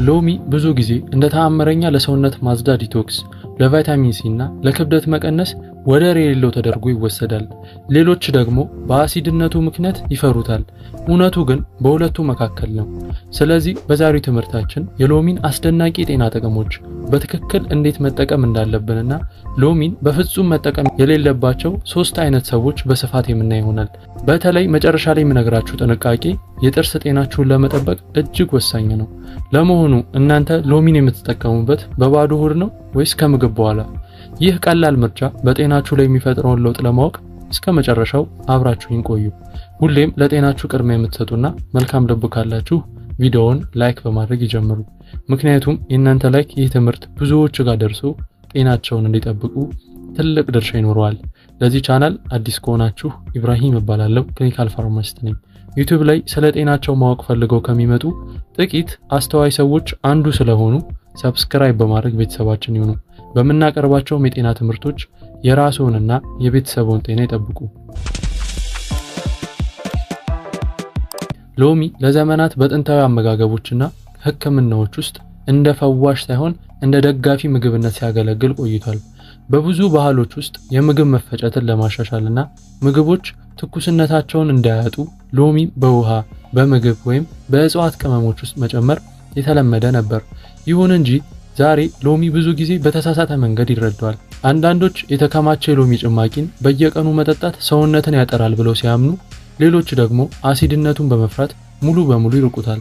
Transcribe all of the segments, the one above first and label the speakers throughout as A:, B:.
A: ሎሚ ብዙ ጊዜ እንደ ተአምረኛ ለሰውነት ማጽዳ ዲቶክስ፣ ለቫይታሚን ሲ እና ለክብደት መቀነስ ወደር የሌለው ተደርጎ ይወሰዳል። ሌሎች ደግሞ በአሲድነቱ ምክንያት ይፈሩታል። እውነቱ ግን በሁለቱ መካከል ነው። ስለዚህ በዛሬው ትምህርታችን የሎሚን አስደናቂ የጤና ጥቅሞች፣ በትክክል እንዴት መጠቀም እንዳለብንና ሎሚን በፍጹም መጠቀም የሌለባቸው 3 አይነት ሰዎች በስፋት የምናይ ይሆናል። በተለይ መጨረሻ ላይ የምነግራችሁ ጥንቃቄ የጥርስ ጤናችሁን ለመጠበቅ እጅግ ወሳኝ ነው። ለመሆኑ እናንተ ሎሚን የምትጠቀሙበት በባዶ ሆድ ነው ወይስ ከምግብ በኋላ? ይህ ቀላል ምርጫ በጤናችሁ ላይ የሚፈጥረውን ለውጥ ለማወቅ እስከ መጨረሻው አብራችሁን ቆዩ። ሁሌም ለጤናችሁ ቅድሚያ የምትሰጡና መልካም ልብ ካላችሁ ቪዲዮውን ላይክ በማድረግ ይጀምሩ። ምክንያቱም የእናንተ ላይክ ይህ ትምህርት ብዙዎች ጋር ደርሶ ጤናቸውን እንዲጠብቁ ትልቅ ድርሻ ይኖረዋል። ለዚህ ቻናል አዲስ ከሆናችሁ ኢብራሂም እባላለሁ፣ ክሊኒካል ፋርማሲስት ነኝ። ዩቲዩብ ላይ ስለ ጤናቸው ማወቅ ፈልገው ከሚመጡ ጥቂት አስተዋይ ሰዎች አንዱ ስለሆኑ ሰብስክራይብ በማድረግ ቤተሰባችን ይሁኑ። በመናቀርባቸው የጤና ትምህርቶች የራስዎንና የቤተሰቦን ጤና ይጠብቁ። ሎሚ ለዘመናት በጥንታዊ አመጋገቦችና ሕክምናዎች ውስጥ እንደ ፈዋሽ ሳይሆን እንደ ደጋፊ ምግብነት ሲያገለግል ቆይቷል። በብዙ ባህሎች ውስጥ የምግብ መፈጨትን ለማሻሻልና ምግቦች ትኩስነታቸውን እንዳያጡ ሎሚ በውሃ፣ በምግብ ወይም በእጽዋት ቅመሞች ውስጥ መጨመር የተለመደ ነበር። ይሁን እንጂ ዛሬ ሎሚ ብዙ ጊዜ በተሳሳተ መንገድ ይረዳዋል። አንዳንዶች የተከማቸ የሎሚ ጭማቂን በየቀኑ መጠጣት ሰውነትን ያጠራል ብለው ሲያምኑ፣ ሌሎች ደግሞ አሲድነቱን በመፍራት ሙሉ በሙሉ ይርቁታል።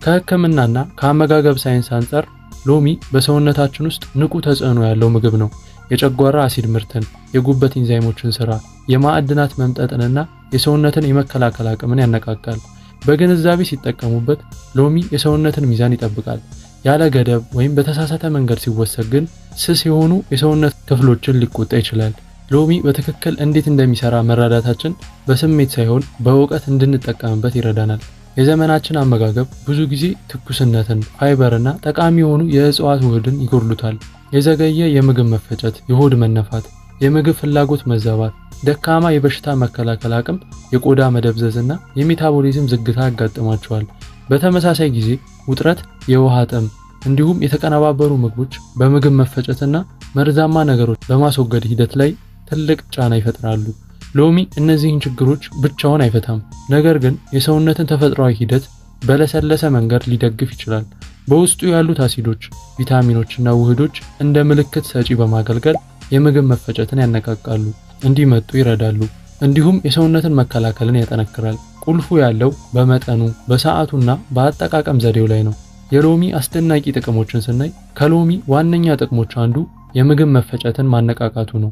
A: ከሕክምናና ከአመጋገብ ሳይንስ አንጻር ሎሚ በሰውነታችን ውስጥ ንቁ ተጽዕኖ ያለው ምግብ ነው። የጨጓራ አሲድ ምርትን፣ የጉበት ኢንዛይሞችን ስራ፣ የማዕድናት መምጠጥንና የሰውነትን የመከላከል አቅምን ያነቃቃል። በግንዛቤ ሲጠቀሙበት ሎሚ የሰውነትን ሚዛን ይጠብቃል። ያለ ገደብ ወይም በተሳሳተ መንገድ ሲወሰድ ግን ስስ የሆኑ የሰውነት ክፍሎችን ሊቆጣ ይችላል። ሎሚ በትክክል እንዴት እንደሚሰራ መረዳታችን በስሜት ሳይሆን በእውቀት እንድንጠቀምበት ይረዳናል። የዘመናችን አመጋገብ ብዙ ጊዜ ትኩስነትን፣ ፋይበርና ጠቃሚ የሆኑ የእጽዋት ውህድን ይጎድሉታል። የዘገየ የምግብ መፈጨት፣ የሆድ መነፋት፣ የምግብ ፍላጎት መዛባት፣ ደካማ የበሽታ መከላከል አቅም፣ የቆዳ መደብዘዝና የሜታቦሊዝም ዝግታ ያጋጥማቸዋል። በተመሳሳይ ጊዜ ውጥረት፣ የውሃ ጥም እንዲሁም የተቀነባበሩ ምግቦች በምግብ መፈጨትና መርዛማ ነገሮች በማስወገድ ሂደት ላይ ትልቅ ጫና ይፈጥራሉ። ሎሚ እነዚህን ችግሮች ብቻውን አይፈታም፣ ነገር ግን የሰውነትን ተፈጥሯዊ ሂደት በለሰለሰ መንገድ ሊደግፍ ይችላል። በውስጡ ያሉት አሲዶች፣ ቪታሚኖችና ውህዶች እንደ ምልክት ሰጪ በማገልገል የምግብ መፈጨትን ያነቃቃሉ፣ እንዲመጡ ይረዳሉ፣ እንዲሁም የሰውነትን መከላከልን ያጠነክራል። ቁልፉ ያለው በመጠኑ፣ በሰዓቱና በአጠቃቀም ዘዴው ላይ ነው። የሎሚ አስደናቂ ጥቅሞችን ስናይ ከሎሚ ዋነኛ ጥቅሞች አንዱ የምግብ መፈጨትን ማነቃቃቱ ነው።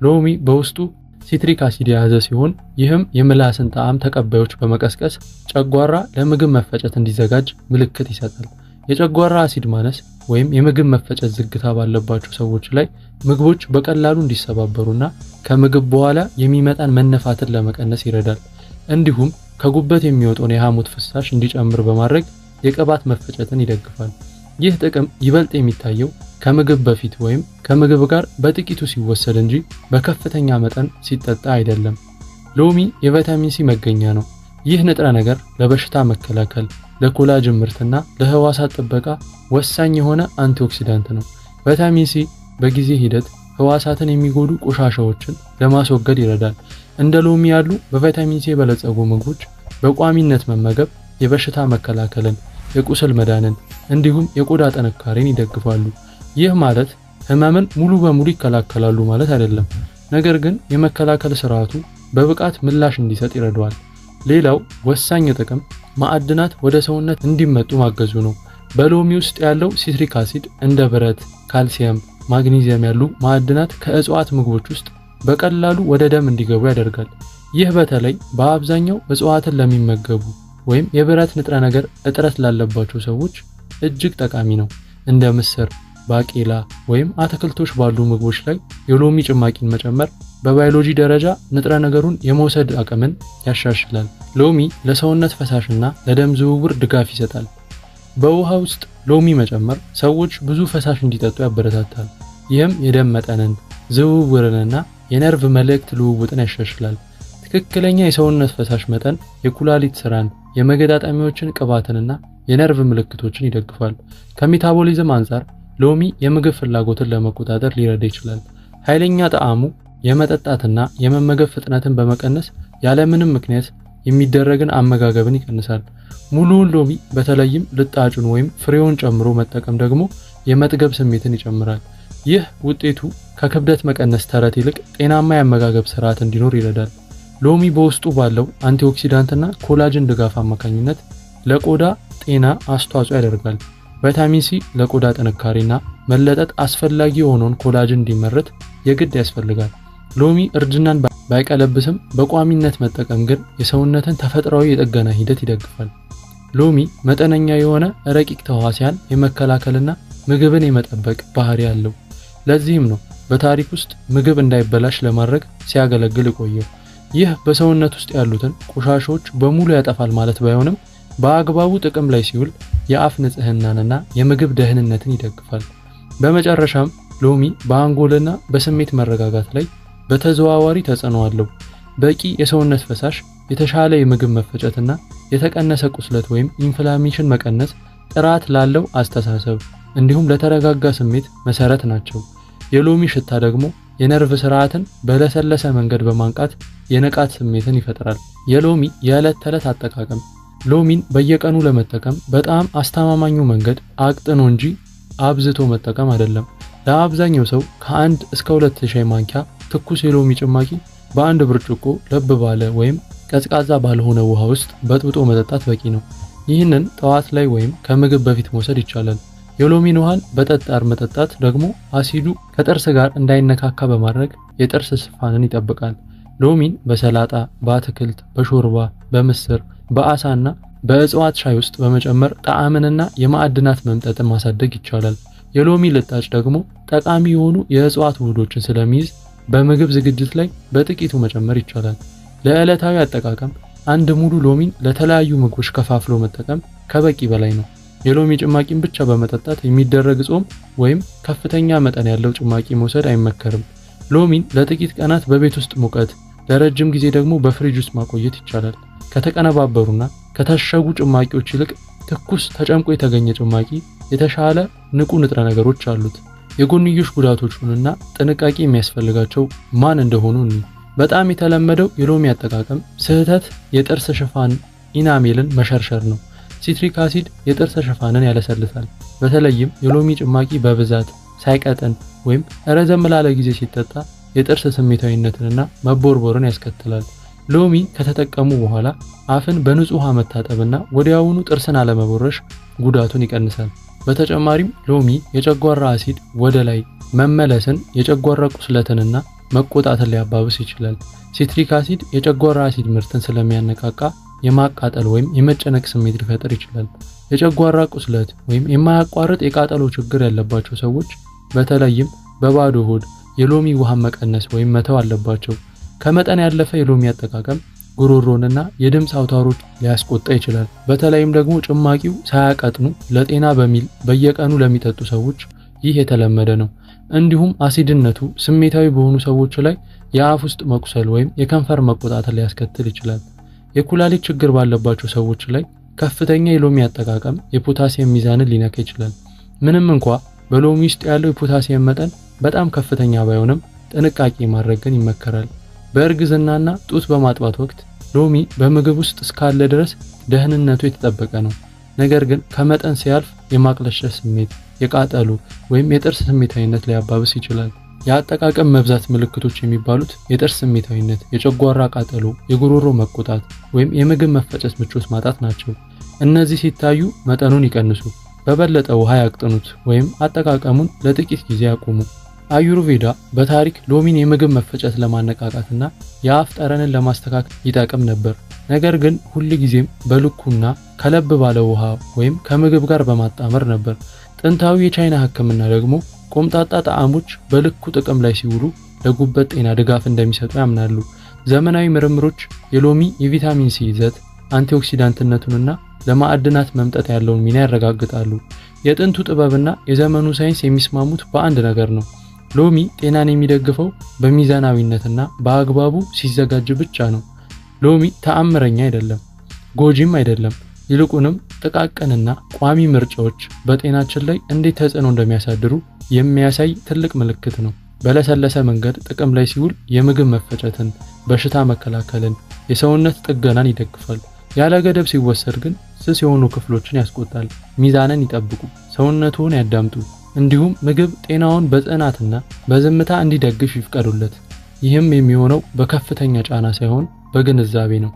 A: ሎሚ በውስጡ ሲትሪክ አሲድ የያዘ ሲሆን ይህም የምላስን ጣዕም ተቀባዮች በመቀስቀስ ጨጓራ ለምግብ መፈጨት እንዲዘጋጅ ምልክት ይሰጣል። የጨጓራ አሲድ ማነስ ወይም የምግብ መፈጨት ዝግታ ባለባቸው ሰዎች ላይ ምግቦች በቀላሉ እንዲሰባበሩና ከምግብ በኋላ የሚመጣን መነፋትን ለመቀነስ ይረዳል። እንዲሁም ከጉበት የሚወጣውን የሐሞት ፍሳሽ እንዲጨምር በማድረግ የቅባት መፈጨትን ይደግፋል። ይህ ጥቅም ይበልጥ የሚታየው ከምግብ በፊት ወይም ከምግብ ጋር በጥቂቱ ሲወሰድ እንጂ በከፍተኛ መጠን ሲጠጣ አይደለም። ሎሚ የቫይታሚን ሲ መገኛ ነው። ይህ ንጥረ ነገር ለበሽታ መከላከል፣ ለኮላጅን ምርትና ለህዋሳት ጥበቃ ወሳኝ የሆነ አንቲኦክሲዳንት ነው። ቫይታሚን ሲ በጊዜ ሂደት ህዋሳትን የሚጎዱ ቆሻሻዎችን ለማስወገድ ይረዳል። እንደ ሎሚ ያሉ በቫይታሚን ሲ የበለጸጉ ምግቦች በቋሚነት መመገብ የበሽታ መከላከልን፣ የቁስል መዳንን እንዲሁም የቆዳ ጥንካሬን ይደግፋሉ። ይህ ማለት ህመምን ሙሉ በሙሉ ይከላከላሉ ማለት አይደለም፣ ነገር ግን የመከላከል ስርዓቱ በብቃት ምላሽ እንዲሰጥ ይረዳዋል። ሌላው ወሳኝ ጥቅም ማዕድናት ወደ ሰውነት እንዲመጡ ማገዙ ነው። በሎሚ ውስጥ ያለው ሲትሪክ አሲድ እንደ ብረት፣ ካልሲየም፣ ማግኒዚየም ያሉ ማዕድናት ከእጽዋት ምግቦች ውስጥ በቀላሉ ወደ ደም እንዲገቡ ያደርጋል። ይህ በተለይ በአብዛኛው እጽዋትን ለሚመገቡ ወይም የብረት ንጥረ ነገር እጥረት ላለባቸው ሰዎች እጅግ ጠቃሚ ነው። እንደ ምስር፣ ባቄላ ወይም አትክልቶች ባሉ ምግቦች ላይ የሎሚ ጭማቂን መጨመር በባዮሎጂ ደረጃ ንጥረ ነገሩን የመውሰድ አቅምን ያሻሽላል። ሎሚ ለሰውነት ፈሳሽና ለደም ዝውውር ድጋፍ ይሰጣል። በውሃ ውስጥ ሎሚ መጨመር ሰዎች ብዙ ፈሳሽ እንዲጠጡ ያበረታታል። ይህም የደም መጠንን፣ ዝውውርንና የነርቭ መልእክት ልውውጥን ያሻሽላል። ትክክለኛ የሰውነት ፈሳሽ መጠን የኩላሊት ስራን፣ የመገጣጠሚያዎችን ቅባትንና የነርቭ ምልክቶችን ይደግፋል። ከሜታቦሊዝም አንፃር ሎሚ የምግብ ፍላጎትን ለመቆጣጠር ሊረዳ ይችላል። ኃይለኛ ጣዕሙ የመጠጣትና የመመገብ ፍጥነትን በመቀነስ ያለምንም ምክንያት የሚደረግን አመጋገብን ይቀንሳል። ሙሉውን ሎሚ በተለይም ልጣጩን ወይም ፍሬውን ጨምሮ መጠቀም ደግሞ የመጥገብ ስሜትን ይጨምራል። ይህ ውጤቱ ከክብደት መቀነስ ተረት ይልቅ ጤናማ የአመጋገብ ስርዓት እንዲኖር ይረዳል። ሎሚ በውስጡ ባለው አንቲኦክሲዳንትና ኮላጅን ድጋፍ አማካኝነት ለቆዳ ጤና አስተዋጽኦ ያደርጋል። ቫይታሚን ሲ ለቆዳ ጥንካሬና መለጠጥ አስፈላጊ የሆነውን ኮላጅን እንዲመረት የግድ ያስፈልጋል። ሎሚ እርጅናን ባይቀለብስም በቋሚነት መጠቀም ግን የሰውነትን ተፈጥሯዊ የጥገና ሂደት ይደግፋል። ሎሚ መጠነኛ የሆነ ረቂቅ ተዋሲያን የመከላከልና ምግብን የመጠበቅ ባህሪ አለው። ለዚህም ነው በታሪክ ውስጥ ምግብ እንዳይበላሽ ለማድረግ ሲያገለግል የቆየው። ይህ በሰውነት ውስጥ ያሉትን ቆሻሻዎች በሙሉ ያጠፋል ማለት ባይሆንም በአግባቡ ጥቅም ላይ ሲውል የአፍ ንጽህናንና የምግብ ደህንነትን ይደግፋል። በመጨረሻም ሎሚ በአንጎልና በስሜት መረጋጋት ላይ በተዘዋዋሪ ተጽዕኖ አለው። በቂ የሰውነት ፈሳሽ፣ የተሻለ የምግብ መፈጨትና የተቀነሰ ቁስለት ወይም ኢንፍላሜሽን መቀነስ ጥራት ላለው አስተሳሰብ እንዲሁም ለተረጋጋ ስሜት መሰረት ናቸው። የሎሚ ሽታ ደግሞ የነርቭ ስርዓትን በለሰለሰ መንገድ በማንቃት የንቃት ስሜትን ይፈጥራል። የሎሚ የዕለት ተዕለት አጠቃቀም ሎሚን በየቀኑ ለመጠቀም በጣም አስተማማኙ መንገድ አቅጥኖ እንጂ አብዝቶ መጠቀም አይደለም። ለአብዛኛው ሰው ከ1 እስከ 2 ሻይ ማንኪያ ትኩስ የሎሚ ጭማቂ በአንድ ብርጭቆ ለብ ባለ ወይም ቀዝቃዛ ባልሆነ ውሃ ውስጥ በጥብጦ መጠጣት በቂ ነው። ይህንን ጠዋት ላይ ወይም ከምግብ በፊት መውሰድ ይቻላል። የሎሚን ውሃን በጠጣር መጠጣት ደግሞ አሲዱ ከጥርስ ጋር እንዳይነካካ በማድረግ የጥርስ ሽፋንን ይጠብቃል። ሎሚን በሰላጣ፣ በአትክልት፣ በሾርባ፣ በምስር፣ በአሳና በእጽዋት ሻይ ውስጥ በመጨመር ጣዕምንና የማዕድናት መምጠጥን ማሳደግ ይቻላል። የሎሚ ልጣጭ ደግሞ ጠቃሚ የሆኑ የእጽዋት ውህዶችን ስለሚይዝ በምግብ ዝግጅት ላይ በጥቂቱ መጨመር ይቻላል። ለዕለታዊ አጠቃቀም አንድ ሙሉ ሎሚን ለተለያዩ ምግቦች ከፋፍሎ መጠቀም ከበቂ በላይ ነው። የሎሚ ጭማቂን ብቻ በመጠጣት የሚደረግ ጾም ወይም ከፍተኛ መጠን ያለው ጭማቂ መውሰድ አይመከርም። ሎሚን ለጥቂት ቀናት በቤት ውስጥ ሙቀት፣ ለረጅም ጊዜ ደግሞ በፍሪጅ ውስጥ ማቆየት ይቻላል። ከተቀነባበሩና ከታሸጉ ጭማቂዎች ይልቅ ትኩስ ተጨምቆ የተገኘ ጭማቂ የተሻለ ንቁ ንጥረ ነገሮች አሉት። የጎንዮሽ ጉዳቶቹንና ጥንቃቄ የሚያስፈልጋቸው ማን እንደሆኑ እንይ። በጣም የተለመደው የሎሚ አጠቃቀም ስህተት የጥርስ ሽፋን ኢናሜልን መሸርሸር ነው። ሲትሪክ አሲድ የጥርስ ሽፋንን ያለሰልሳል። በተለይም የሎሚ ጭማቂ በብዛት ሳይቀጥን ወይም ረዘም ላለ ጊዜ ሲጠጣ የጥርስ ስሜታዊነትንና መቦርቦርን ያስከትላል። ሎሚ ከተጠቀሙ በኋላ አፍን በንጹህ ውሃ መታጠብና ወዲያውኑ ጥርስን አለመቦረሽ ጉዳቱን ይቀንሳል። በተጨማሪም ሎሚ የጨጓራ አሲድ ወደ ላይ መመለስን፣ የጨጓራ ቁስለትንና መቆጣትን ሊያባብስ ይችላል። ሲትሪክ አሲድ የጨጓራ አሲድ ምርትን ስለሚያነቃቃ የማቃጠል ወይም የመጨነቅ ስሜት ሊፈጥር ይችላል። የጨጓራ ቁስለት ወይም የማያቋርጥ የቃጠሎ ችግር ያለባቸው ሰዎች በተለይም በባዶ ሆድ የሎሚ ውሃን መቀነስ ወይም መተው አለባቸው። ከመጠን ያለፈ የሎሚ አጠቃቀም ጉሮሮንና የድምፅ አውታሮች ሊያስቆጣ ይችላል። በተለይም ደግሞ ጭማቂው ሳያቀጥኑ ለጤና በሚል በየቀኑ ለሚጠጡ ሰዎች ይህ የተለመደ ነው። እንዲሁም አሲድነቱ ስሜታዊ በሆኑ ሰዎች ላይ የአፍ ውስጥ መቁሰል ወይም የከንፈር መቆጣትን ሊያስከትል ይችላል። የኩላሊት ችግር ባለባቸው ሰዎች ላይ ከፍተኛ የሎሚ አጠቃቀም የፖታሲየም ሚዛንን ሊነካ ይችላል። ምንም እንኳ በሎሚ ውስጥ ያለው የፖታሲየም መጠን በጣም ከፍተኛ ባይሆንም ጥንቃቄ ማድረግ ግን ይመከራል። በእርግዝናና ጡት በማጥባት ወቅት ሎሚ በምግብ ውስጥ እስካለ ድረስ ደህንነቱ የተጠበቀ ነው። ነገር ግን ከመጠን ሲያልፍ የማቅለሽለሽ ስሜት፣ የቃጠሎ ወይም የጥርስ ስሜታዊነት ሊያባብስ ይችላል። የአጠቃቀም መብዛት ምልክቶች የሚባሉት የጥርስ ስሜታዊነት፣ የጨጓራ ቃጠሎ፣ የጉሮሮ መቆጣት ወይም የምግብ መፈጨት ምቾት ማጣት ናቸው። እነዚህ ሲታዩ መጠኑን ይቀንሱ፣ በበለጠ ውሃ ያቅጥኑት ወይም አጠቃቀሙን ለጥቂት ጊዜ ያቁሙ። አዩርቬዳ በታሪክ ሎሚን የምግብ መፈጨት ለማነቃቃትና የአፍ ጠረንን ለማስተካከል ይጠቅም ነበር። ነገር ግን ሁል ጊዜም በልኩና ከለብ ባለ ውሃ ወይም ከምግብ ጋር በማጣመር ነበር። ጥንታዊ የቻይና ሕክምና ደግሞ ቆምጣጣ ጣዕሞች በልኩ ጥቅም ላይ ሲውሉ ለጉበት ጤና ድጋፍ እንደሚሰጡ ያምናሉ። ዘመናዊ ምርምሮች የሎሚ የቪታሚን ሲ ይዘት አንቲኦክሲዳንትነቱንና ለማዕድናት መምጠጥ ያለውን ሚና ያረጋግጣሉ። የጥንቱ ጥበብና የዘመኑ ሳይንስ የሚስማሙት በአንድ ነገር ነው። ሎሚ ጤናን የሚደግፈው በሚዛናዊነትና በአግባቡ ሲዘጋጅ ብቻ ነው። ሎሚ ተአምረኛ አይደለም፣ ጎጂም አይደለም። ይልቁንም ጥቃቅንና ቋሚ ምርጫዎች በጤናችን ላይ እንዴት ተጽዕኖ እንደሚያሳድሩ የሚያሳይ ትልቅ ምልክት ነው። በለሰለሰ መንገድ ጥቅም ላይ ሲውል የምግብ መፈጨትን፣ በሽታ መከላከልን፣ የሰውነት ጥገናን ይደግፋል። ያለ ገደብ ሲወሰድ ግን ስስ የሆኑ ክፍሎችን ያስቆጣል። ሚዛንን ይጠብቁ፣ ሰውነቱን ያዳምጡ፣ እንዲሁም ምግብ ጤናውን በጽናትና በዝምታ እንዲደግፍ ይፍቀዱለት። ይህም የሚሆነው በከፍተኛ ጫና ሳይሆን በግንዛቤ ነው።